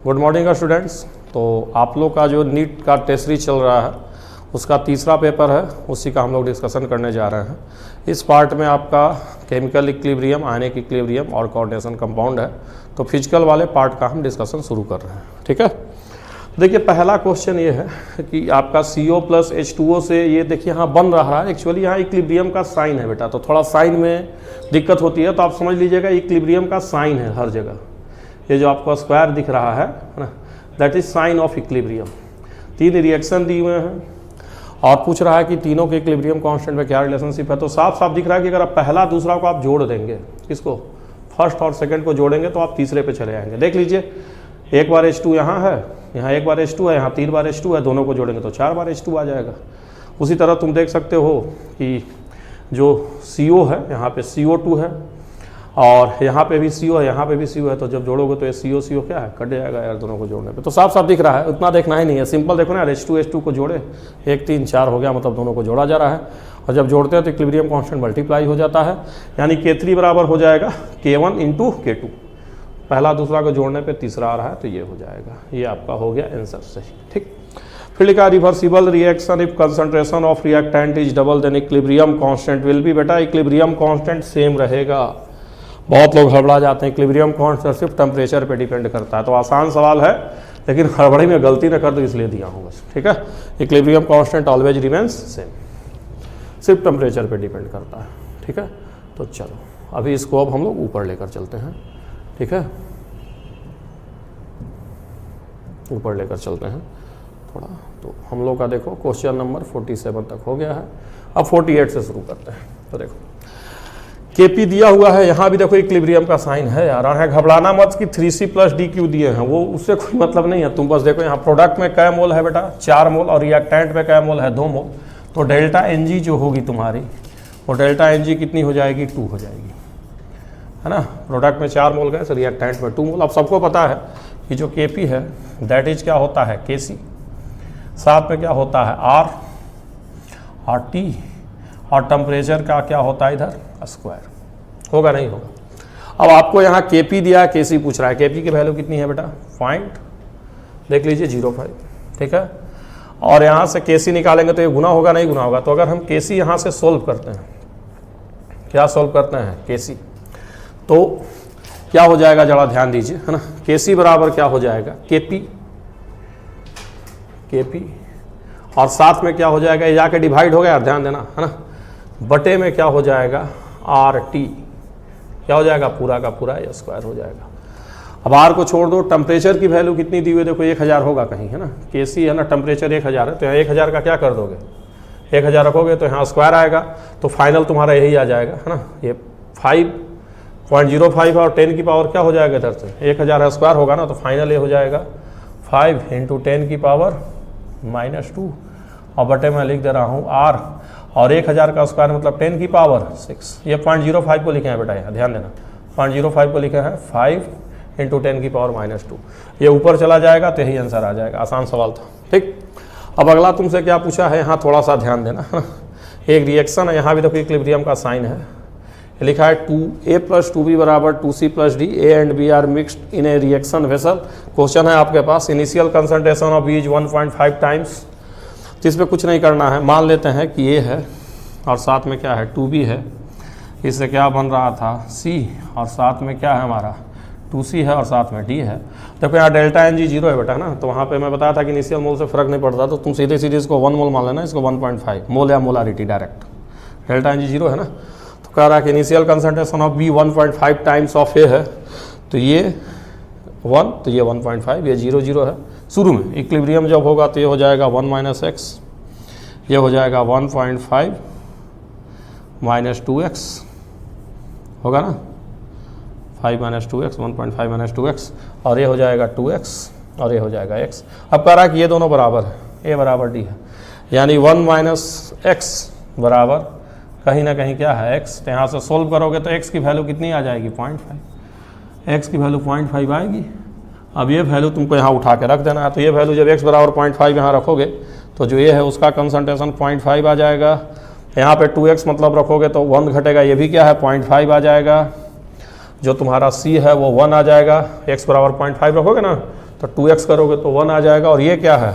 Good morning का students. तो आप लोग का जो नीट का टेस्ट सीरीज चल रहा है उसका तीसरा पेपर है, उसी का हम लोग डिस्कशन करने जा रहे हैं। इस पार्ट में आपका केमिकल इक्विलिब्रियम, आयनिक इक्विलिब्रियम और कोऑर्डिनेशन कंपाउंड है। तो फिजिकल वाले पार्ट का हम डिस्कशन शुरू कर रहे हैं, ठीक है। देखिए पहला क्वेश्चन ये है कि आपका CO प्लस H2O से ये देखिए यहाँ बन रहा है। एक्चुअली यहाँ इक्विलिब्रियम का साइन है बेटा, तो थोड़ा साइन में दिक्कत होती है, तो आप समझ लीजिएगा इक्विलिब्रियम का साइन है हर जगह। ये जो आपको स्क्वायर दिख रहा है ना, that is sine of equilibrium. तीन रिएक्शन दिए हुए हैं और पूछ रहा है कि तीनों के इक्विलिब्रियम कांस्टेंट में क्या रिलेशनशिप है। तो साफ साफ दिख रहा है कि अगर आप पहला दूसरा को आप जोड़ देंगे, किसको, फर्स्ट और सेकंड को जोड़ेंगे तो आप तीसरे पे चले आएंगे। देख लीजिए, एक बार H2 यहाँ है, यहाँ एक बार H2 है, यहाँ 3 बार H2 है, दोनों को जोड़ेंगे तो 4 बार H2 आ जाएगा। उसी तरह तुम देख सकते हो कि जो CO है यहाँ पे CO2 है और यहाँ पे भी CO है, यहाँ पे भी CO है, तो जब जोड़ोगे तो ये CO क्या है, कट जाएगा यार दोनों को जोड़ने पे। तो साफ साफ दिख रहा है, उतना देखना ही नहीं है, सिंपल देखो ना, H2 को जोड़े 1 3 4 हो गया, मतलब दोनों को जोड़ा जा रहा है। और जब जोड़ते हैं तो इक्विलिब्रियम कांस्टेंट मल्टीप्लाई हो जाता है, यानी K3 बराबर हो जाएगा K1 इंटू K2। पहला दूसरा को जोड़ने पे तीसरा आ रहा है, तो ये हो जाएगा। ये आपका हो गया आंसर सही, ठीक। फिर लिखा reversible reaction if concentration of reactant is double then equilibrium constant will be. बेटा इक्विलिब्रियम कांस्टेंट सेम रहेगा। बहुत लोग हड़बड़ा जाते हैं, इक्विलिब्रियम कांस्टेंट सिर्फ टेम्परेचर पे डिपेंड करता है। तो आसान सवाल है, लेकिन हड़बड़ी में गलती न कर दो इसलिए दिया हूँ बस, ठीक है। Equilibrium constant always remains same, सिर्फ टेम्परेचर पे डिपेंड करता है, ठीक है। तो चलो अभी इसको अब हम लोग ऊपर लेकर चलते हैं, ठीक है। ऊपर लेकर चलते हैं थोड़ा। तो हम लोग का देखो क्वेश्चन नंबर 47 तक हो गया है। अब 48 से शुरू करते हैं। तो देखो Kp दिया हुआ है, यहाँ भी देखो इक्विलिब्रियम का साइन है यार। यहाँ घबराना मत कि 3C प्लस DQ दिए हैं, वो उससे कोई मतलब नहीं है। तुम बस देखो यहाँ प्रोडक्ट में कै मोल है बेटा, 4 मोल, और रिएक्टेंट में कै मोल है, 2 मोल। तो डेल्टा Ng जो होगी तुम्हारी, वो डेल्टा Ng कितनी हो जाएगी, 2 हो जाएगी, है ना। प्रोडक्ट में 4 मोल गए, तो रिएक्टेंट में 2 मोल। अब सबको पता है कि जो Kp है दैट इज क्या होता है, Kc, साथ में क्या होता है R और T, और टेम्परेचर का क्या होता है इधर, स्क्वायर। होगा नहीं होगा। अब आपको यहाँ Kp दिया है, Kc पूछ रहा है। Kp की वैल्यू कितनी है बेटा, पॉइंट, देख लीजिए 0.5, ठीक है। और यहाँ से Kc निकालेंगे तो ये गुना होगा नहीं गुना होगा। तो अगर हम Kc यहाँ से सोल्व करते हैं, क्या सोल्व करते हैं Kc, तो क्या हो जाएगा, जरा ध्यान दीजिए, है ना। Kc बराबर क्या हो जाएगा, Kp और साथ में क्या हो जाएगा, ये जाके डिवाइड हो गया यार, ध्यान देना, है ना। बटे में क्या हो जाएगा, RT, क्या हो जाएगा, पूरा का पूरा ये स्क्वायर हो जाएगा। अब R को छोड़ दो, टेम्परेचर की वैल्यू कितनी दी हुई, देखो 1000 होगा कहीं, है ना। Kc है ना, टेम्परेचर 1000 है, तो यहाँ 1000 का क्या कर दोगे, 1000 रखोगे तो यहाँ स्क्वायर आएगा, तो फाइनल तुम्हारा यही आ जाएगा, है ना। ये 5.05 और 10 की पावर क्या हो जाएगा इधर से, 1000 स्क्वायर होगा ना, तो फाइनल ये हो जाएगा 5 × 10 की पावर -2, और बटे में लिख दे रहा हूँ R, और 1000 का स्क्वायर मतलब 10 की पावर 6। ये 0.05 को लिखे हैं बेटा, यहाँ ध्यान देना, 0.05 को लिखे हैं 5 × 10 की पावर -2। ये ऊपर चला जाएगा तो यही आंसर आ जाएगा। आसान सवाल था, ठीक। अब अगला तुमसे क्या पूछा है, यहाँ थोड़ा सा ध्यान देना। एक रिएक्शन है, यहाँ भी देखो इक्विलिब्रियम का साइन है, लिखा है 2A + 2B बराबर 2C + D, A and B are mixed in a reaction vessel. Question है आपके पास, initial concentration of B is 1.5 times. तो इस पर कुछ नहीं करना है, मान लेते हैं कि A है और साथ में क्या है 2B है। इससे क्या बन रहा था, C, और साथ में क्या है हमारा 2C है, और साथ में D है। देखो यहाँ डेल्टा Ng 0 है बेटा, है ना। तो वहाँ पे मैं बताया था कि इनिशियल मोल से फर्क नहीं पड़ता, तो तुम सीधे सीधे इसको 1 मोल मान लेना, इसको 1.5 मोल या मोलारिटी डायरेक्ट। डेल्टा Ng 0 है ना, तो कह रहा है कि initial concentration of B 1.5 times of A है, तो ये 1, तो ये 1.5, ये 0 0 है शुरू में। इक्विलिब्रियम जब होगा तो ये हो जाएगा 1 - x, ये हो जाएगा 1.5 - 2x, होगा ना, 5 - 2x, 1.5 - 2x, और ये हो जाएगा 2x, और ये हो जाएगा x। अब कह रहा है कि ये दोनों बराबर है, A बराबर D है, यानी 1 - x बराबर कहीं ना कहीं क्या है x। तो यहाँ से सोल्व करोगे तो x की वैल्यू कितनी आ जाएगी, 0.5, x की वैल्यू 0.5 आएगी। अब ये वैल्यू तुमको यहाँ उठा के रख देना है, तो ये वैल्यू जब x बराबर 0.5 यहाँ रखोगे तो जो ये है उसका कंसंट्रेशन 0.5 आ जाएगा। यहाँ पे 2x मतलब रखोगे तो 1 घटेगा, ये भी क्या है 0.5 आ जाएगा। जो तुम्हारा C है वो 1 आ जाएगा, x बराबर 0.5 रखोगे ना, तो 2x करोगे तो 1 आ जाएगा, और ये क्या है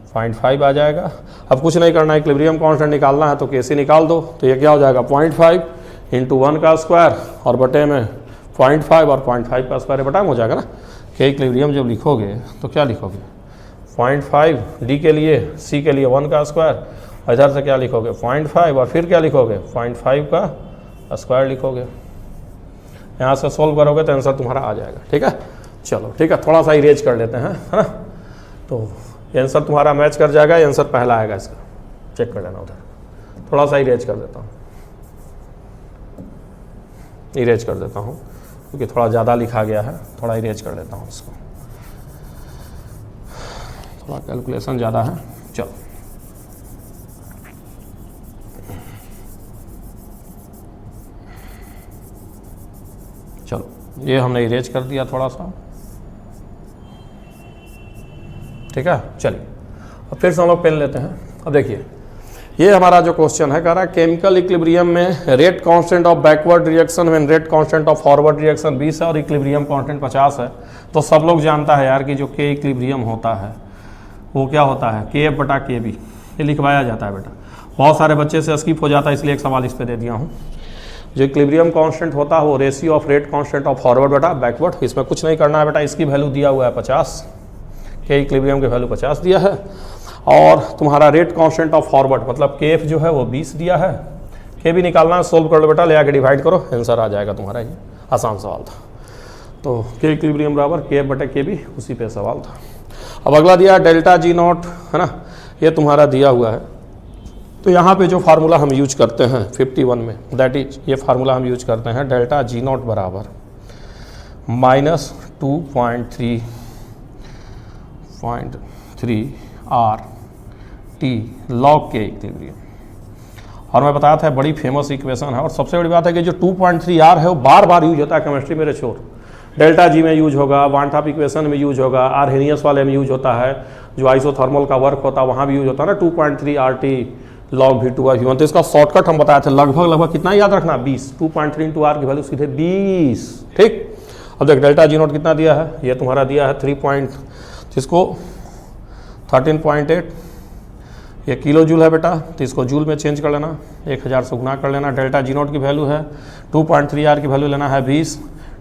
0.5 आ जाएगा। अब कुछ नहीं करना है, इक्विलिब्रियम कांस्टेंट निकालना है तो कैसे निकाल दो, तो ये क्या हो जाएगा 0.5 इंटू 1 का स्क्वायर और बटे में 0.5 और 0.5 का स्क्वायर बटा में हो जाएगा ना। के इक्विलिब्रियम जब लिखोगे तो क्या लिखोगे 0.5 डी के लिए, सी के लिए 1 का स्क्वायर, और इधर से क्या लिखोगे 0.5 और फिर क्या लिखोगे 0.5 का स्क्वायर लिखोगे। यहाँ से सोल्व करोगे तो आंसर तुम्हारा आ जाएगा। ठीक है, चलो ठीक है, थोड़ा सा इरेज कर लेते हैं, है ना। तो आंसर तुम्हारा मैच कर जाएगा, आंसर पहला आएगा इसका, चेक कर लेना उधर। थोड़ा सा इरेज कर देता हूँ, इरेज कर देता हूँ क्योंकि थोड़ा ज़्यादा लिखा गया है, थोड़ा इरेज कर लेता हूँ इसको, थोड़ा कैलकुलेशन ज़्यादा है। चलो चलो, ये हमने इरेज कर दिया थोड़ा सा, ठीक है। चलिए अब फिर से हम लोग पेन लेते हैं। अब देखिए ये हमारा जो क्वेश्चन है, कह रहा है केमिकल इक्विलिब्रियम में rate constant of backward reaction when rate constant of forward reaction 20 है और इक्विलिब्रियम कांस्टेंट 50 है। तो सब लोग जानता है यार कि जो के इक्विलिब्रियम होता है वो क्या होता है के एफ बटा के बी, ये लिखवाया जाता है बेटा। बहुत सारे बच्चे से स्किप हो जाता है, इसलिए एक सवाल इस पर दे दिया हूँ। जो इक्विलिब्रियम कांस्टेंट होता है वो ratio of rate constant of forward बटा बैकवर्ड, इसमें कुछ नहीं करना है बेटा। इसकी वैल्यू दिया हुआ है 50, के इक्विलिब्रियम की वैल्यू 50 दिया है, और तुम्हारा रेट कांस्टेंट ऑफ फॉरवर्ड मतलब के एफ जो है वो 20 दिया है। के भी निकालना है, सोल्व कर लो बेटा, ले आके डिवाइड करो, आंसर आ जाएगा तुम्हारा। ये आसान सवाल था। तो के इक्विलिब्रियम बराबर के एफ बटे के बी, उसी पे सवाल था। अब अगला दिया डेल्टा जी नॉट, है ना, ये तुम्हारा दिया हुआ है। तो यहाँ पे जो फार्मूला हम यूज करते हैं 51 में, दैट इज ये फार्मूला हम यूज करते हैं डेल्टा जी नॉट बराबर -2.3 आर टी लॉग के इक्विलिब्रियम। और मैं बताया था बड़ी फेमस इक्वेशन है, और सबसे बड़ी बात है कि जो 2.3 आर है वो बार बार यूज होता है केमिस्ट्री मेरे छोर। डेल्टा जी में यूज होगा, वांटाप इक्वेशन में यूज होगा, आर्हेनियस वाले में यूज होता है, जो आइसोथर्मल का वर्क होता है वहाँ भी यूज होता है ना, 2.3 आर टी लॉग V2/V1। तो इसका शॉर्टकट हम बताए थे, लगभग कितना याद रखना 20, 2.3 इंटू आर की वैल्यू सीधे 20। ठीक, अब देख डेल्टा जी नोट कितना दिया है, ये तुम्हारा दिया है 13.8, ये किलो जूल है बेटा, तो इसको जूल में चेंज कर लेना, 1000 से गुना कर लेना। डेल्टा जी नोट की वैल्यू है 2.3 आर की वैल्यू लेना है 20।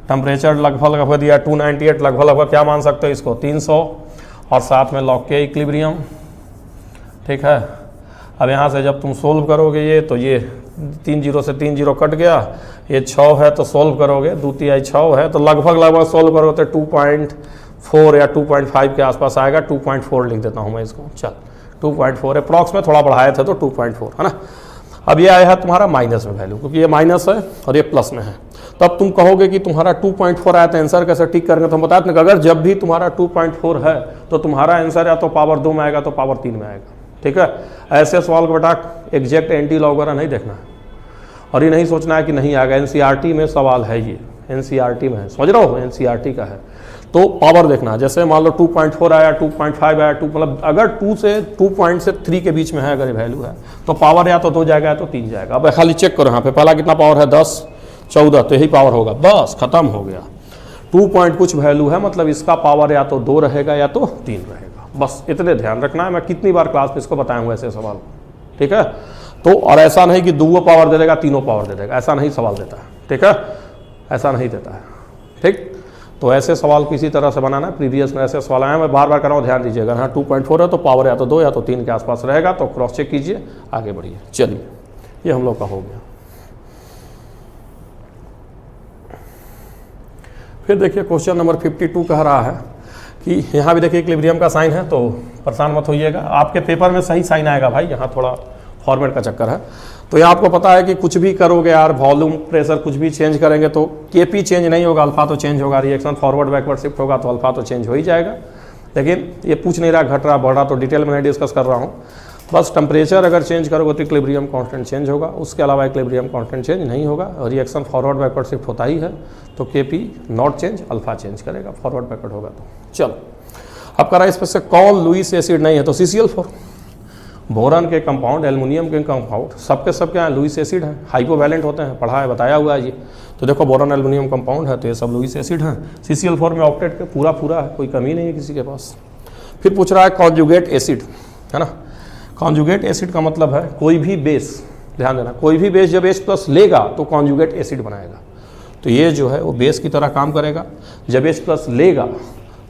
टेम्परेचर लगभग दिया 298, लगभग क्या मान सकते हो इसको 300, और साथ में लॉग के इक्विलिब्रियम। ठीक है, अब यहाँ से जब तुम सोल्व करोगे ये, तो ये 3 0 से 3 0 कट गया, ये 6 है तो सोल्व करोगे, 2 3 6 है तो लगभग सोल्व करोगे तो 2.4 या 2.5 के आसपास आएगा। 2.4 लिख देता हूँ मैं इसको, चल 2.4 अप्रॉक्स में, थोड़ा बढ़ाए थे तो 2.4, है ना। अब ये आया है तुम्हारा माइनस में वैल्यू, क्योंकि ये माइनस है और ये प्लस में है। तब तुम कहोगे कि तुम्हारा 2.4 आया तो आंसर कैसे ठीक करेंगे, तो हम बताते हैं अगर जब भी तुम्हारा 2.4 है तो तुम्हारा आंसर या तो पावर 2 में आएगा तो पावर 3 में आएगा। ठीक है, ऐसे सवाल को बेटा एग्जैक्ट एंटी लॉग वगैरह नहीं देखना है, और ये नहीं सोचना है कि नहीं आएगा। एनसीईआरटी में सवाल है, ये एनसीईआरटी में है, समझ रहे हो, एनसीईआरटी का है। तो पावर देखना, जैसे मान लो 2.4 आया, 2.5 आया, 2 मतलब अगर 2 से 2.3 के बीच में है अगर ये वैल्यू है तो पावर या तो 2 जाएगा या तो 3 जाएगा। अब खाली चेक करो यहाँ पे पहला कितना पावर है 10 14, तो यही पावर होगा, बस खत्म हो गया। 2 पॉइंट कुछ वैल्यू है, मतलब इसका पावर या तो 2 रहेगा या तो 3 रहेगा, बस इतने ध्यान रखना है। मैं कितनी बार क्लास में इसको बताऊंगा ऐसे सवाल, ठीक है। तो और ऐसा नहीं कि 2 पावर दे देगा 3 पावर दे देगा, ऐसा नहीं सवाल देता है, ठीक है, ऐसा नहीं देता है, ठीक। तो ऐसे सवाल को इसी तरह से बनाना है। प्रीवियस में ऐसे सवाल आए, मैं बार बार कर रहा हूँ, ध्यान दीजिएगा। हाँ 2.4 है तो पावर या तो 2 या तो 3 के आसपास रहेगा, तो क्रॉस चेक कीजिए, आगे बढ़िए। चलिए ये हम लोग का हो गया। फिर देखिए क्वेश्चन नंबर 52 कह रहा है कि यहाँ भी देखिए इक्विलिब्रियम का साइन है, तो परेशान मत होइएगा, आपके पेपर में सही साइन आएगा भाई, यहाँ थोड़ा फॉर्मेट का चक्कर है। तो यहाँ आपको पता है कि कुछ भी करोगे यार, वॉल्यूम प्रेशर कुछ भी चेंज करेंगे तो केपी चेंज नहीं होगा, अल्फा तो चेंज होगा, रिएक्शन फॉरवर्ड बैकवर्ड शिफ्ट होगा तो अल्फा तो चेंज हो ही जाएगा। लेकिन ये पूछ नहीं रहा घट रहा बढ़ रहा, तो डिटेल में नहीं डिस्कस कर रहा हूँ। बस टेम्परेचर अगर चेंज करोगे तो इक्विलिब्रियम कांस्टेंट चेंज होगा, उसके अलावा इक्विलिब्रियम कांस्टेंट चेंज नहीं होगा। रिएक्शन फॉरवर्ड बैकवर्ड शिफ्ट होता ही है, तो KP not change, alpha change करेगा फॉरवर्ड बैकवर्ड होगा तो। चलो अब करा इस पर से कॉल लुईस एसिड नहीं है तो CCl4, बोरन के कंपाउंड, एल्युमिनियम के कंपाउंड, सबके सब क्या है, लुईस एसिड है, हाइपोवैलेंट होते हैं, पढ़ा है, बताया हुआ है ये। तो देखो बोरन एल्युमिनियम कंपाउंड है तो ये सब लुईस एसिड हैं। CCl4 में ऑक्टेट के पूरा है, कोई कमी नहीं है किसी के पास। फिर पूछ रहा है कॉन्जुगेट एसिड, है ना। कॉन्जुगेट एसिड का मतलब है कोई भी बेस, ध्यान देना, कोई भी बेस जब H+ लेगा तो कॉन्जुगेट एसिड बनाएगा। तो ये जो है वो बेस की तरह काम करेगा। जब H+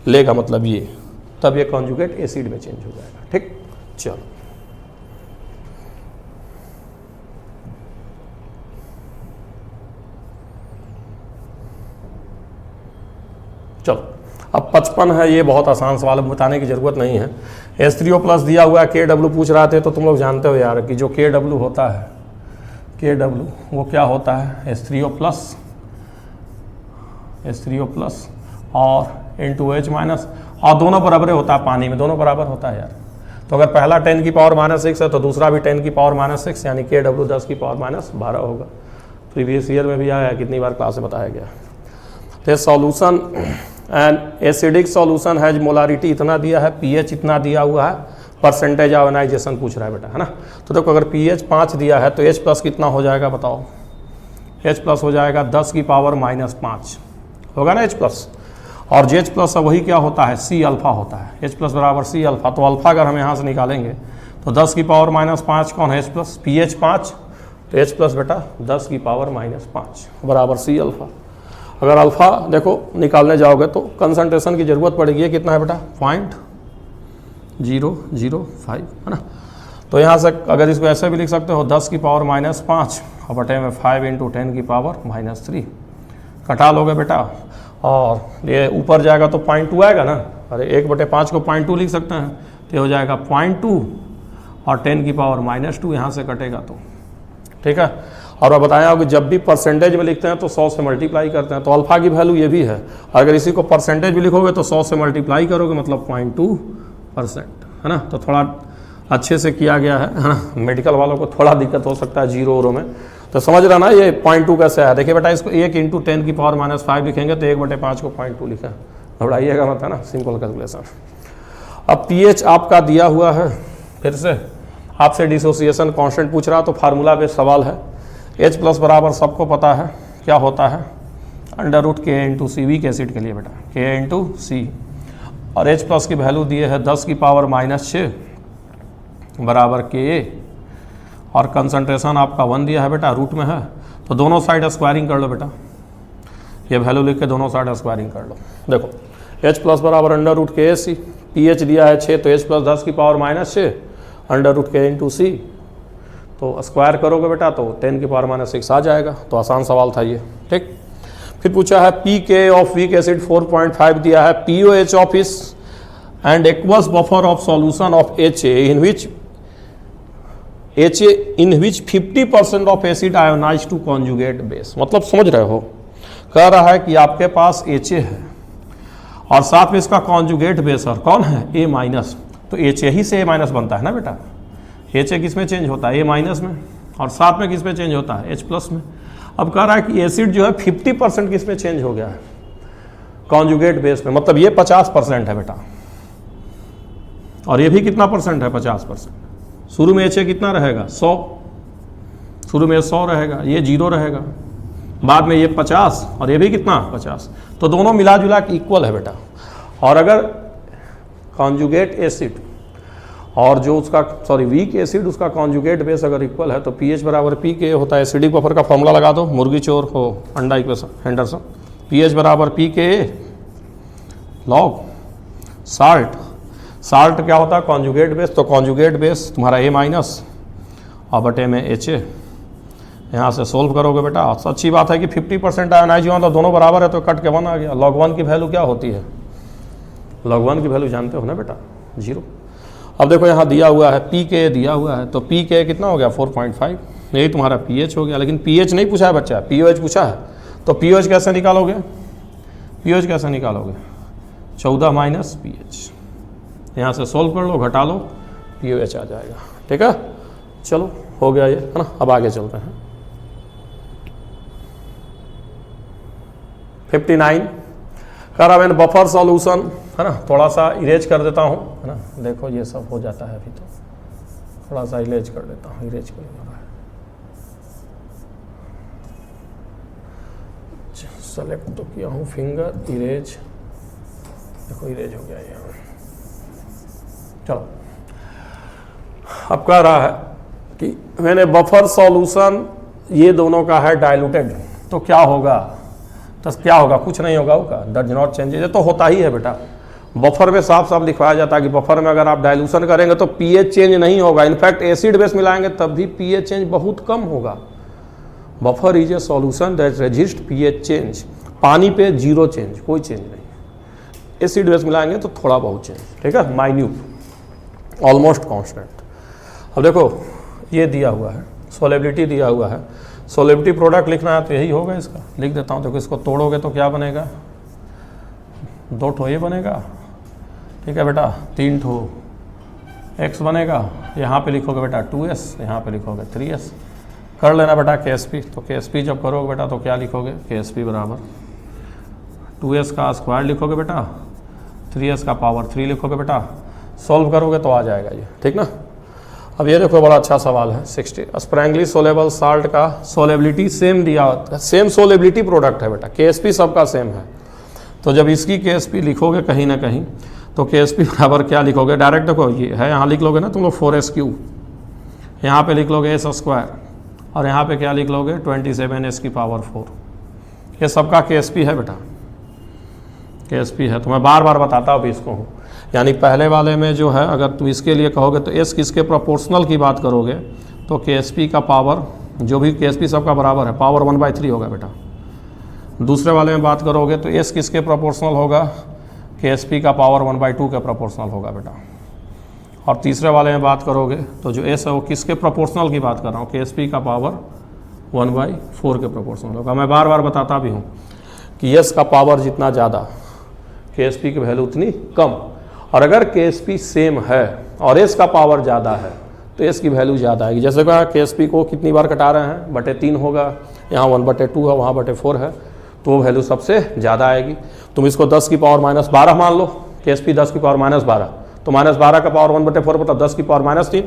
लेगा मतलब ये, तब ये कॉन्जुगेट एसिड में चेंज हो जाएगा। ठीक, चलो अब 55 है, ये बहुत आसान सवाल, बताने की ज़रूरत नहीं है। H3O+ दिया हुआ है, KW पूछ रहा थे, तो तुम लोग जानते हो यार कि जो KW होता है, KW वो क्या होता है, H3O+ और H- और दोनों बराबर होता है पानी में, दोनों बराबर होता है यार। तो अगर पहला 10⁻⁻6 है तो दूसरा भी 10⁻�6, यानी KW 10⁻12 होगा। प्रीवियस ईयर में भी आया, कितनी बार क्लास में बताया गया। तो solution and acidic solution has molarity इतना दिया है, pH इतना दिया हुआ है, परसेंटेज आयोनाइजेशन पूछ रहा है बेटा, है ना। तो देखो अगर pH 5 दिया है तो H+ कितना हो जाएगा बताओ। H+ हो जाएगा 10⁻⁻5 होगा ना H+। और H+ वही क्या होता है, C अल्फा होता है। H+ बराबर C अल्फा। तो अल्फा अगर हम यहाँ से निकालेंगे तो 10⁻⁻5 कौन है, H+, pH 5, तो H+ बेटा 10⁻⁻5 बराबर C अल्फा। अगर अल्फा देखो निकालने जाओगे तो कंसंट्रेशन की ज़रूरत पड़ेगी, कितना है बेटा 0.005, है ना। तो यहाँ से अगर इसको ऐसे भी लिख सकते हो 10⁻⁻5 और बटे में 5 × 10⁻³ कटा लोगे बेटा, और ये ऊपर जाएगा तो 0.2 आएगा ना। अरे 1/5 को 0.2 लिख सकते हैं, तो हो जाएगा 0.2 और 10⁻⁻2 यहाँ से कटेगा तो, ठीक है। और मैं बताया हो कि जब भी परसेंटेज में लिखते हैं तो 100 से मल्टीप्लाई करते हैं, तो अल्फा की वैल्यू ये भी है। अगर इसी को परसेंटेज भी लिखोगे तो 100 से मल्टीप्लाई करोगे, मतलब 0.2%, है ना। तो थोड़ा अच्छे से किया गया है ना। मेडिकल वालों को थोड़ा दिक्कत हो सकता है जीरो में, तो समझ रहा ना ये 0.2 कैसे है। देखिए बेटा इसको 1 × 10⁻⁻5 लिखेंगे तो 1/5 को 0.2 लिखा, घबराइएगा मत, है ना, सिंपल कैलकुलेशन। अब pH आपका दिया हुआ है, फिर से आपसे डिसोसिएशन कांस्टेंट पूछ रहा, तो फार्मूला बेस्ड सवाल है। H+ बराबर सबको पता है क्या होता है, √Ka × C, वीक एसिड के लिए बेटा Ka × C, और H+ की वैल्यू दिए है 10⁻⁻6 बराबर Ka, और कंसंट्रेशन आपका 1 दिया है बेटा, रूट में है, तो दोनों साइड स्क्वायरिंग कर लो बेटा। ये वैल्यू लिख के दोनों साइड स्क्वायरिंग कर लो। देखो H+ बराबर √KC, pH दिया है 6, तो H+ 10⁻⁻6 √Ka × C, तो स्क्वायर करोगे बेटा तो 10⁻⁻6 आ जाएगा। तो आसान सवाल था ये, ठीक। फिर पूछा है pK ऑफ वीक एसिड 4.5 दिया है, POH ऑफ इस and aqueous buffer of solution of HA in which 50% of acid ionize to conjugate base. मतलब समझ रहे हो, कह रहा है कि आपके पास HA है और साथ में इसका कॉन्जुगेट बेस और कौन है A-, तो HA ही से A- बनता है ना बेटा। HA किस में चेंज होता है, A- में, और साथ में किस में चेंज होता है, H+ में। अब कह रहा है कि एसिड जो है 50% किस में चेंज हो गया है, कॉन्जुगेट बेस में, मतलब ये 50% है बेटा, और ये भी कितना परसेंट है, 50%। शुरू में HA कितना रहेगा, 100, शुरू में 100 रहेगा, ये 0 रहेगा, बाद में ये 50 और ये भी कितना 50, तो दोनों मिला जुला के इक्वल है बेटा। और अगर कॉन्जुगेट एसिड और जो उसका वीक एसिड उसका कॉन्जुगेट बेस अगर इक्वल है, तो pH बराबर pK होता है। एसिडिक बफर का फॉर्मूला लगा दो, मुर्गी चोर हो अंडा इक्वेशन हेंडरसन। pH बराबर pKa लॉग साल्ट क्या होता है, कॉन्जुगेट बेस, तो कॉन्जुगेट बेस तुम्हारा A- और बटे में HA। यहाँ से सोल्व करोगे बेटा, अच्छी बात है कि 50% आयोनाइज हुआ तो दोनों बराबर है, तो कट के 1 आ गया। log 1 की वैल्यू क्या होती है, log 1 की वैल्यू जानते हो ना बेटा, 0। अब देखो यहाँ दिया हुआ है pK दिया हुआ है, तो pK कितना हो गया 4.5, यही तुम्हारा pH हो गया। लेकिन pH नहीं पूछा है बच्चा, POH पूछा है। तो POH कैसे निकालोगे, POH कैसे निकालोगे, 14 - pH, यहाँ से सोल्व कर लो, घटा लो, POH आ जाएगा, ठीक है। चलो हो गया ये, है ना। अब आगे चलते हैं। 59 करावेन बफर सॉल्यूशन, है ना। थोड़ा सा इरेज कर देता हूँ, है ना। देखो ये सब हो जाता है अभी, तो थोड़ा सा इरेज कर देता हूँ, इरेज कर रहा है। सेलेक्ट तो किया हूँ, फिंगर इरेज, देखो इरेज हो गया यहाँ। चलो अब कह रहा है कि मैंने बफर सॉल्यूशन ये दोनों का है डाइल्यूटेड, तो क्या होगा, तो क्या होगा, कुछ नहीं होगा उसका, डज नॉट चेंज। ये तो होता ही है बेटा, बफर में साफ साफ लिखवाया जाता है कि बफर में अगर आप डाइल्यूशन करेंगे तो पीएच चेंज नहीं होगा। इनफैक्ट एसिड बेस मिलाएंगे तब भी पीएच चेंज बहुत कम होगा। Buffer is a solution that resist pH change. पानी पे जीरो चेंज, कोई चेंज नहीं। एसिड बेस मिलाएंगे तो थोड़ा बहुत चेंज, ठीक है, माइन्यूट, ऑलमोस्ट कांस्टेंट। अब देखो ये दिया हुआ है, सोलेबिलिटी दिया हुआ है, सोलेबिलिटी प्रोडक्ट लिखना है तो यही होगा, इसका लिख देता हूँ। देखो इसको तोड़ोगे तो क्या बनेगा, 2 ठो ये बनेगा, ठीक है बेटा, 3 ठो x बनेगा, यहाँ पे लिखोगे बेटा 2s, यहाँ पे लिखोगे 3s। कर लेना बेटा KSP, तो KSP जब करोगे बेटा तो क्या लिखोगे, KSP बराबर 2s का स्क्वायर लिखोगे बेटा, 3s का पावर 3 लिखोगे बेटा, सॉल्व करोगे तो आ जाएगा ये, ठीक ना। अब ये देखो बड़ा अच्छा सवाल है 60, स्प्रैंगली सोलेबल साल्ट का सोलेबिलिटी सेम दिया होता है, सेम सोलेबिलिटी प्रोडक्ट है बेटा, KSP सबका सेम है। तो जब इसकी KSP लिखोगे कहीं ना कहीं तो KSP बराबर क्या लिखोगे, डायरेक्ट देखो ये है, यहाँ लिख लोगे ना तुम लोग 4s3, यहाँ पे लिख लोगे s स्क्वायर, और यहाँ पे क्या लिख लोगे 27s की पावर 4। ये सबका KSP है बेटा, KSP है। तो मैं बार बार बताता हूँ इसको हूँ, यानी पहले वाले में जो है अगर तुम इसके लिए कहोगे तो s किसके प्रोपोर्शनल की बात करोगे तो KSP का पावर, जो भी KSP सबका बराबर है, पावर 1/3 होगा बेटा। दूसरे वाले में बात करोगे तो s किसके प्रोपोर्शनल होगा, KSP का पावर 1/2 के प्रोपोर्शनल होगा बेटा। और तीसरे वाले में बात करोगे तो जो s है वो किसके प्रोपोर्शनल की बात कर रहा हूँ, KSP का पावर 1/4 के प्रोपोर्शनल होगा। मैं बार बार बताता भी हूँ कि s का पावर जितना ज़्यादा KSP की वैल्यू उतनी कम, और अगर KSP सेम है और s का पावर ज़्यादा है तो s की वैल्यू ज़्यादा आएगी। जैसे कहा KSP को कितनी बार कटा रहे हैं, 3 होगा, यहाँ 1/2 है, वहाँ 4 है, तो वो वैल्यू सबसे ज़्यादा आएगी। तुम इसको 10 की पावर -12 मान लो, KSP 10 की पावर -12, तो -12 का पावर 1/4 मतलब 10 की पावर -3,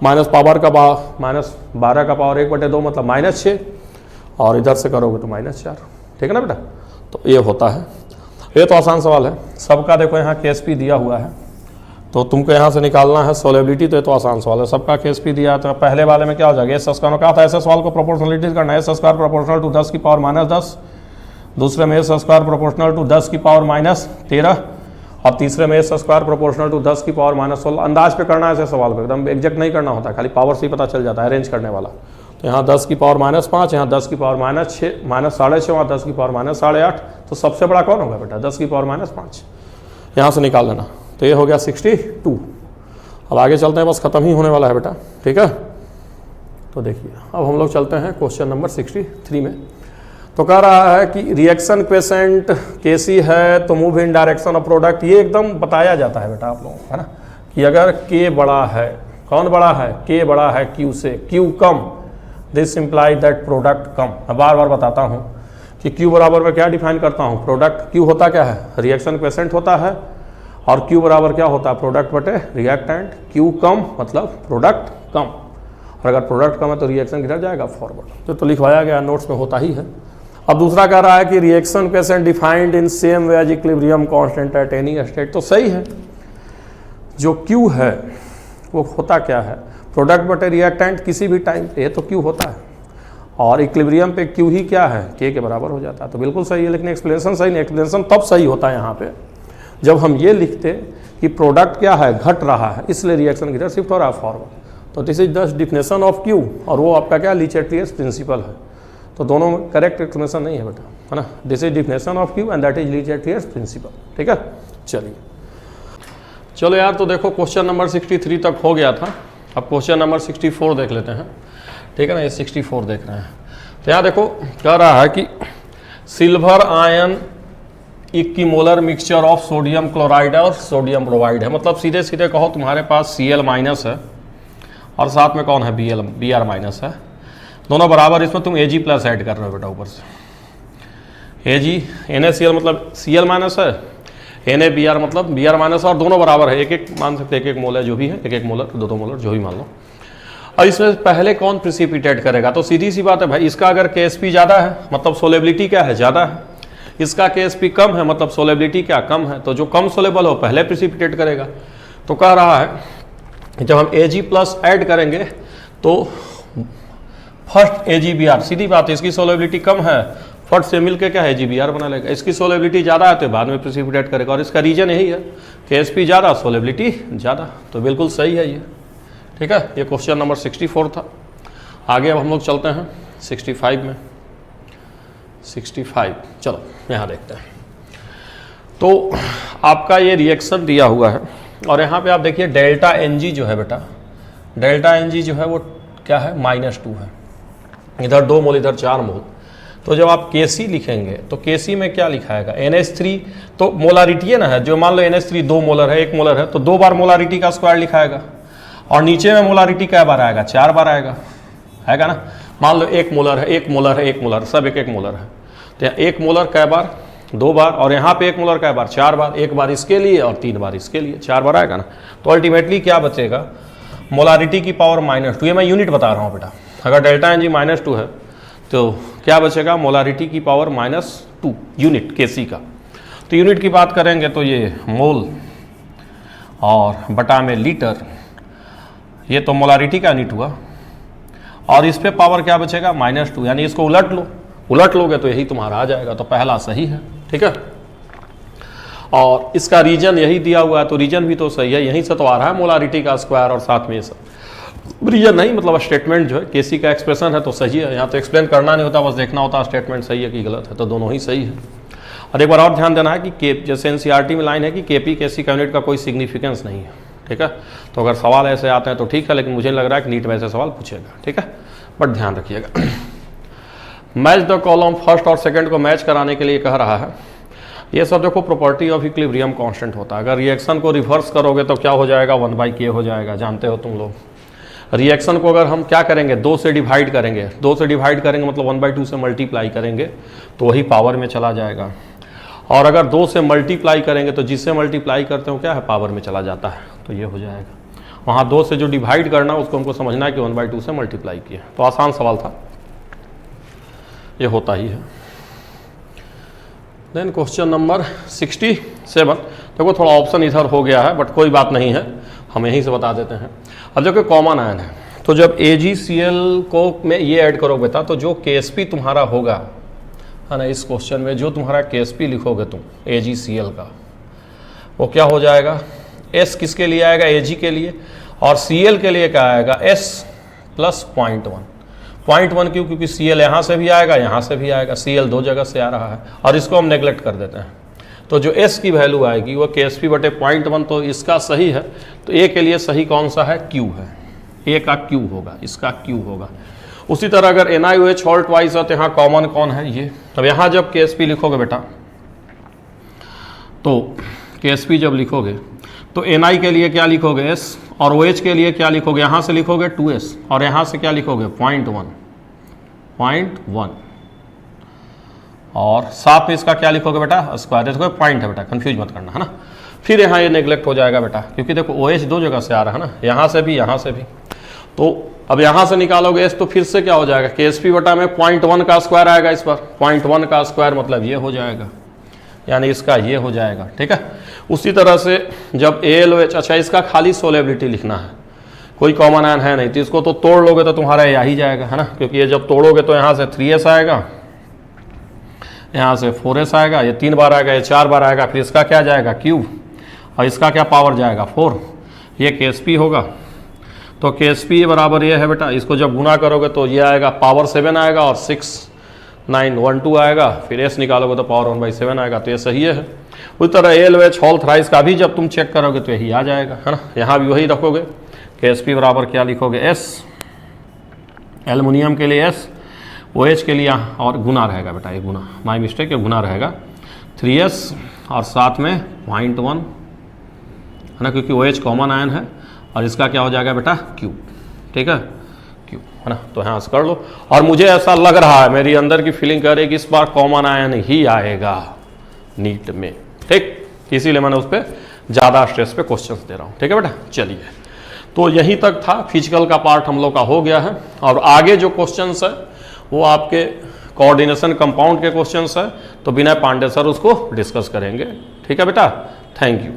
माइनस पावर का पावर -12 का पावर 1/2 मतलब -6, और इधर से करोगे तो -4, ठीक है ना बेटा। तो ये होता है, ये तो आसान सवाल है सबका। देखो यहाँ KSP दिया हुआ है तो तुमको यहाँ से निकालना है सोलेबिलिटी, तो ये तो आसान सवाल है, सबका KSP दिया है। तो पहले वाले में क्या हो जाएगा, s स्क्वायर में क्या था, ऐसे सवाल को प्रोपोर्शनलिटी करना है, s स्क्वायर प्रोपोर्शनल टू 10 की पावर -10, दूसरे में s स्क्वायर प्रोपोर्शनल टू 10 की पावर -13, और तीसरे में s स्क्वायर प्रोपोर्शनल टू 10 की पावर -16। अंदाज पे करना है ऐसे सवाल को, एकदम एग्जैक्ट नहीं करना होता, खाली पावर से ही पता चल जाता है अरेंज करने वाला। तो यहाँ 10 की पावर -5, यहाँ 10 की पावर -6, वहाँ 10 की पावर -8, तो सबसे बड़ा कौन होगा बेटा, 10 की पावर -5, यहाँ से निकाल लेना। तो ये हो गया 62। अब आगे चलते हैं, बस खत्म ही होने वाला है बेटा, ठीक है। तो देखिए अब हम लोग चलते हैं क्वेश्चन नंबर 63 में। तो कह रहा है कि रिएक्शन क्वेसेंट Kc है तो move in direction of product. ये एकदम बताया जाता है बेटा आप लोगों को, है ना, कि अगर K बड़ा है, कौन बड़ा है, K बड़ा है Q से, Q कम, दिस इम्प्लाई दैट प्रोडक्ट कम। मैं बार बार बताता हूँ कि Q बराबर में क्या डिफाइन करता हूँ, प्रोडक्ट। Q होता क्या है, रिएक्शन क्वेसेंट होता है, और Q बराबर क्या होता है, प्रोडक्ट बटे रिएक्टेंट। Q कम मतलब प्रोडक्ट कम, और अगर प्रोडक्ट कम है तो रिएक्शन किधर जाएगा, फॉरवर्ड। तो लिखवाया गया नोट्स में, होता ही है। अब दूसरा कह रहा है कि reaction quotient defined in same way as equilibrium constant at any state. तो सही है, जो Q है वो होता क्या है, प्रोडक्ट बटे रिएक्टेंट किसी भी टाइम पे, तो Q होता है, और इक्विलिब्रियम पे Q ही क्या है, K के बराबर हो जाता है। तो बिल्कुल सही है, लेकिन एक्सप्लेनेशन सही नहीं, एक्सप्लेनेशन तब सही होता है यहाँ पे जब हम ये लिखते कि प्रोडक्ट क्या है, घट रहा है, इसलिए रिएक्शन किधर शिफ्ट हो रहा है, फॉरवर्ड। तो this is the definition of Q, और वो आपका क्या, ली चैटलियर्स प्रिंसिपल है। तो दोनों में करेक्ट एक्सप्लेनेशन नहीं है बेटा, है ना। This is definition of Q and that is Le Chatelier's principle, ठीक है। चलिए चलो यार, तो देखो क्वेश्चन नंबर 63 तक हो गया था, अब क्वेश्चन नंबर 64 देख लेते हैं, ठीक है ना। ये 64 देख रहे हैं, तो यहाँ देखो कह रहा है कि silver ion equimolar mixture of sodium chloride और सोडियम ब्रोमाइड है। मतलब सीधे सीधे कहो तुम्हारे पास Cl- है और साथ में कौन है, Br- है, दोनों बराबर। इसमें तुम Ag+ ऐड कर रहे हो बेटा ऊपर से, Ag NaCl मतलब Cl- है, NaBr मतलब Br माइनस और दोनों बराबर है, एक एक मान सकते हैं, एक एक मोल है जो भी है, एक एक मोलर, दो मोलर जो भी मान लो। और इसमें पहले कौन प्रिसिपिटेट करेगा, तो सीधी सी बात है भाई, इसका अगर Ksp ज़्यादा है मतलब सोलेबिलिटी क्या है, ज़्यादा है, इसका Ksp कम है मतलब सोलेबिलिटी क्या, कम है, तो जो कम सोलेबल हो पहले प्रिसिपिटेट करेगा। तो कह रहा है जब हम Ag प्लस ऐड करेंगे तो फर्स्ट AgBr, सीधी बात है, इसकी सोलेबिलिटी कम है, फर्स्ट से मिलकर क्या है AgBr बना लेगा, इसकी सोलेबिलिटी ज़्यादा है तो बाद में प्रिसिपिटेट करेगा, और इसका रीजन यही है, Ksp ज़्यादा सोलेबिलिटी ज़्यादा, तो बिल्कुल सही है ये। ठीक है, ये क्वेश्चन नंबर 64 था। आगे अब हम लोग चलते हैं 65 में। 65 चलो यहाँ देखते हैं। तो आपका ये रिएक्शन दिया हुआ है और यहाँ पे आप देखिए डेल्टा Ng जो है बेटा, डेल्टा Ng जो है वो क्या है, -2 है, इधर 2 मोल इधर 4 मोल। तो जब आप Kc लिखेंगे तो Kc में क्या लिखाएगा, NH3 तो मोलारिटी है ना, है जो मान लो NH3 2 मोलर है, 1 मोलर है तो 2 बार मोलारिटी का स्क्वायर लिखाएगा, और नीचे में मोलारिटी क्या बार आएगा, 4 बार आएगा ना। मान लो 1 मोलर है, 1 मोलर है, 1 मोलर, सब एक एक मोलर है, तो 1 मोलर कै बार, 2 बार, और यहाँ पे 1 मोलर कै बार, 4 बार, 1 बार इसके लिए और 3 बार इसके लिए, 4 बार आएगा ना। तो अल्टीमेटली क्या बचेगा, मोलारिटी की पावर -2, ये मैं यूनिट बता रहा हूँ बेटा, अगर डेल्टा Ng -2 है तो क्या बचेगा, मोलारिटी की पावर -2 यूनिट Kc का। तो यूनिट की बात करेंगे तो ये मोल और बटा में लीटर, ये तो मोलारिटी का यूनिट हुआ, और इस पे पावर क्या बचेगा, -2, यानी इसको उलट लो, उलट लोगे तो यही तुम्हारा आ जाएगा, तो पहला सही है। ठीक है, और इसका रीजन यही दिया हुआ है, तो रीजन भी तो सही है, यहीं से तो आ रहा है मोलारिटी का स्क्वायर, और साथ में ये सब रीजन नहीं मतलब स्टेटमेंट जो है Kc का एक्सप्रेशन है तो सही है, यहाँ तो एक्सप्लेन करना नहीं होता, बस देखना होता स्टेटमेंट सही है कि गलत है, तो दोनों ही सही है। और एक बार और ध्यान देना है कि जैसे NCERT में लाइन है कि Kp Kc का यूनिट का कोई सिग्निफिकेंस नहीं है। ठीक है, तो अगर सवाल ऐसे आते हैं तो ठीक है, लेकिन मुझे लग रहा है कि नीट में ऐसे सवाल पूछेगा। ठीक है, बट ध्यान रखिएगा। मैच द कॉलम, फर्स्ट और सेकंड को मैच कराने के लिए कह रहा है। ये सब देखो प्रॉपर्टी ऑफ इक्विलिब्रियम कांस्टेंट होता है, अगर रिएक्शन को रिवर्स करोगे तो क्या हो जाएगा, 1/k हो जाएगा, जानते हो तुम लोग। रिएक्शन को अगर हम क्या करेंगे, 2 से डिवाइड करेंगे, 2 से डिवाइड करेंगे मतलब 1/2 से मल्टीप्लाई करेंगे तो वही पावर में चला जाएगा, और अगर 2 से मल्टीप्लाई करेंगे तो जिससे मल्टीप्लाई करते हो क्या है, पावर में चला जाता है, तो ये हो जाएगा। वहाँ 2 से जो डिवाइड करना उसको हमको समझना है कि 1/2 से मल्टीप्लाई किया, तो आसान सवाल था, ये होता ही है। देन क्वेश्चन नंबर 67, देखो थोड़ा ऑप्शन इधर हो गया है बट कोई बात नहीं है, हम यहीं से बता देते हैं। अब देखो कॉमन आयन है, तो जब AgCl को में ये ऐड करोगे बेटा, तो जो Ksp तुम्हारा होगा है ना, इस क्वेश्चन में जो तुम्हारा Ksp लिखोगे तुम AgCl का, वो क्या हो जाएगा, S किसके लिए आएगा, Ag के लिए, और Cl के लिए क्या आएगा, S + 0.1 क्यों, क्योंकि Cl यहाँ से भी आएगा, यहाँ से भी आएगा, Cl 2 जगह से आ रहा है, और इसको हम नेग्लेक्ट कर देते हैं, तो जो S की वैल्यू आएगी वो Ksp बटे 0.1, तो इसका सही है, तो A के लिए सही कौन सा है, Q है, A का Q होगा, इसका Q होगा। उसी तरह अगर NiOH ऑल्ट वाइज है तो यहाँ कॉमन कौन है, ये। अब यहाँ जब Ksp लिखोगे बेटा, तो Ksp जब लिखोगे तो Na के लिए क्या लिखोगे, S, और OH के लिए क्या लिखोगे, यहाँ से लिखोगे 2S, और यहाँ से क्या लिखोगे 0.1, और साथ में इसका क्या लिखोगे बेटा, स्क्वायर, देखो पॉइंट है बेटा, कंफ्यूज मत करना, है ना। फिर यहाँ ये नेग्लेक्ट हो जाएगा बेटा, क्योंकि देखो OH 2 जगह से आ रहा है ना, यहाँ से भी, यहाँ से भी, तो अब यहाँ से निकालोगे S तो फिर से क्या हो जाएगा, Ksp बटा में 0.1 का स्क्वायर आएगा, इस पर 0.1 का स्क्वायर मतलब ये हो जाएगा, यानी इसका ये हो जाएगा। ठीक है, उसी तरह से जब AlOH, अच्छा इसका खाली सोलेबिलिटी लिखना है, कोई कॉमन आयन है नहीं, तो इसको तो तोड़ लोगे तो तुम्हारा यह ही जाएगा, है ना, क्योंकि ये जब तोड़ोगे तो यहाँ से 3S आएगा, यहाँ से 4S आएगा, ये 3 बार आएगा, ये 4 बार आएगा, फिर इसका क्या जाएगा क्यूब, और इसका क्या पावर जाएगा 4, ये Ksp होगा। तो Ksp बराबर ये है बेटा, इसको जब गुना करोगे तो ये आएगा पावर 7 आएगा, और 6912 आएगा, फिर S निकालोगे तो पावर 1/7 आएगा, तो ये सही है। उसी तरह AlOH होल थ्राइस का भी जब तुम चेक करोगे तो यही आ जाएगा, है ना, यहाँ भी वही रखोगे, Ksp बराबर क्या लिखोगे, S, एल्युमिनियम के लिए S, OH के लिए और गुना रहेगा बेटा, ये गुना, माई मिस्टेक, ये गुना रहेगा 3S और साथ में 0.1, है ना, क्योंकि OH कॉमन आयन है, और इसका क्या हो जाएगा बेटा Q। ठीक है, Q, है ना, तो यहाँ से कर लो। और मुझे ऐसा लग रहा है, मेरी अंदर की फीलिंग कर रही है कि इस बार कॉमन आयन ही आएगा नीट में। ठीक, इसीलिए मैंने उस पर ज़्यादा स्ट्रेस पे क्वेश्चंस दे रहा हूँ। ठीक है बेटा, चलिए तो यहीं तक था, फिजिकल का पार्ट हम लोग का हो गया है। और आगे जो क्वेश्चंस है वो आपके कोऑर्डिनेशन कंपाउंड के क्वेश्चंस है, तो विनय पांडे सर उसको डिस्कस करेंगे। ठीक है बेटा, थैंक यू।